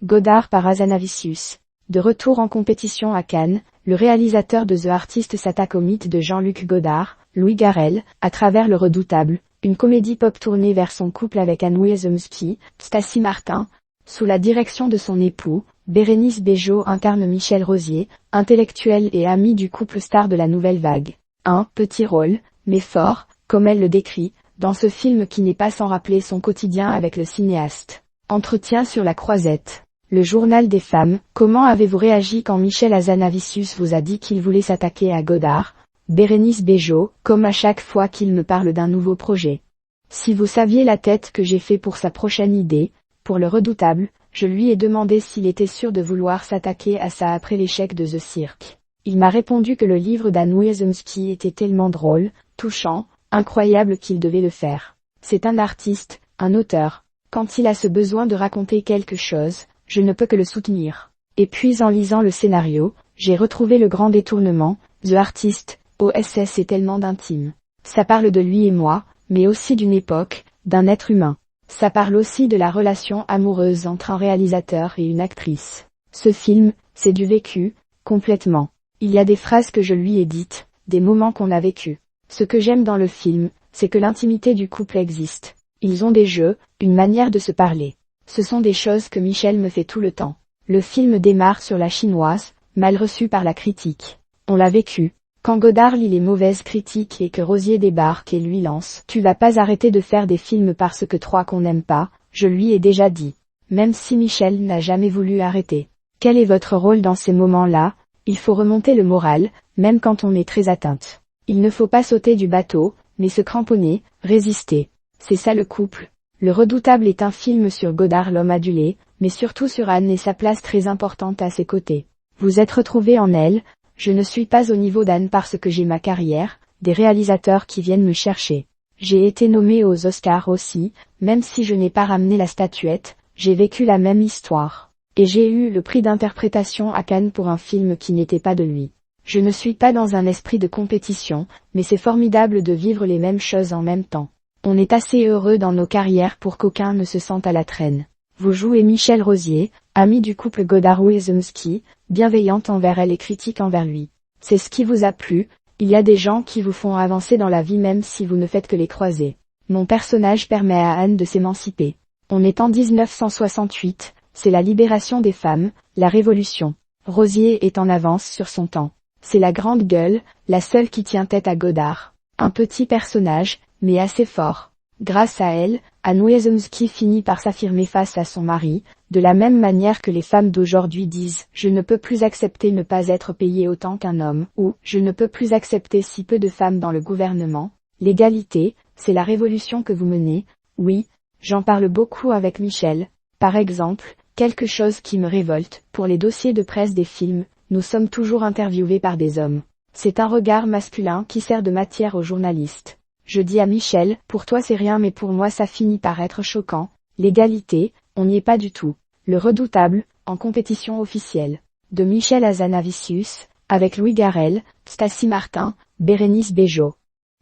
Godard par Hazanavicius. De retour en compétition à Cannes, le réalisateur de The Artist s'attaque au mythe de Jean-Luc Godard, Louis Garrel, à travers Le Redoutable, une comédie pop tournée vers son couple avec Anne Wiazemski, Stacy Martin. Sous la direction de son époux, Bérénice Bejo incarne Michel Rosier, intellectuelle et amie du couple star de la nouvelle vague. Un petit rôle, mais fort, comme elle le décrit, dans ce film qui n'est pas sans rappeler son quotidien avec le cinéaste. Entretien sur la Croisette. Le journal des femmes. Comment avez-vous réagi quand Michel Hazanavicius vous a dit qu'il voulait s'attaquer à Godard? Bérénice Bejo, comme à chaque fois qu'il me parle d'un nouveau projet. Si vous saviez la tête que j'ai fait pour sa prochaine idée, pour Le Redoutable, je lui ai demandé s'il était sûr de vouloir s'attaquer à ça après l'échec de The Cirque. Il m'a répondu que le livre d'Anne Wiazemski était tellement drôle, touchant, incroyable qu'il devait le faire. C'est un artiste, un auteur. Quand il a ce besoin de raconter quelque chose, je ne peux que le soutenir. Et puis en lisant le scénario, j'ai retrouvé le grand détournement. The Artist, OSS est tellement d'intime. Ça parle de lui et moi, mais aussi d'une époque, d'un être humain. Ça parle aussi de la relation amoureuse entre un réalisateur et une actrice. Ce film, c'est du vécu, complètement. Il y a des phrases que je lui ai dites, des moments qu'on a vécus. Ce que j'aime dans le film, c'est que l'intimité du couple existe. Ils ont des jeux, une manière de se parler. Ce sont des choses que Michel me fait tout le temps. Le film démarre sur la chinoise, mal reçue par la critique. On l'a vécu. Quand Godard lit les mauvaises critiques et que Rosier débarque et lui lance « Tu vas pas arrêter de faire des films parce que trois qu'on n'aime pas », je lui ai déjà dit. Même si Michel n'a jamais voulu arrêter. Quel est votre rôle dans ces moments-là? Il faut remonter le moral, même quand on est très atteinte. Il ne faut pas sauter du bateau, mais se cramponner, résister. C'est ça le couple. Le Redoutable est un film sur Godard l'homme adulé, mais surtout sur Anne et sa place très importante à ses côtés. Vous êtes retrouvé en elle. Je ne suis pas au niveau d'Anne parce que j'ai ma carrière, des réalisateurs qui viennent me chercher. J'ai été nommé aux Oscars aussi, même si je n'ai pas ramené la statuette, j'ai vécu la même histoire. Et j'ai eu le prix d'interprétation à Cannes pour un film qui n'était pas de lui. Je ne suis pas dans un esprit de compétition, mais c'est formidable de vivre les mêmes choses en même temps. On est assez heureux dans nos carrières pour qu'aucun ne se sente à la traîne. Vous jouez Michel Rosier, ami du couple Godard-Wiazemski, bienveillante envers elle et critique envers lui. C'est ce qui vous a plu. Il y a des gens qui vous font avancer dans la vie même si vous ne faites que les croiser. Mon personnage permet à Anne de s'émanciper. On est en 1968, c'est la libération des femmes, la révolution. Rosier est en avance sur son temps. C'est la grande gueule, la seule qui tient tête à Godard. Un petit personnage, mais assez fort. Grâce à elle, Anne Wiazemski finit par s'affirmer face à son mari, de la même manière que les femmes d'aujourd'hui disent « Je ne peux plus accepter ne pas être payée autant qu'un homme » ou « Je ne peux plus accepter si peu de femmes dans le gouvernement ». L'égalité, c'est la révolution que vous menez. Oui, j'en parle beaucoup avec Michel. Par exemple, quelque chose qui me révolte, pour les dossiers de presse des films, nous sommes toujours interviewés par des hommes. C'est un regard masculin qui sert de matière aux journalistes. Je dis à Michel, pour toi c'est rien mais pour moi ça finit par être choquant. L'égalité, on n'y est pas du tout. Le Redoutable, en compétition officielle. De Michel Hazanavicius, avec Louis Garrel, Stacy Martin, Bérénice Bejo.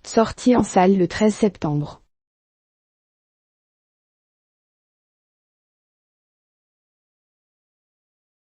Sortie en salle le 13 septembre.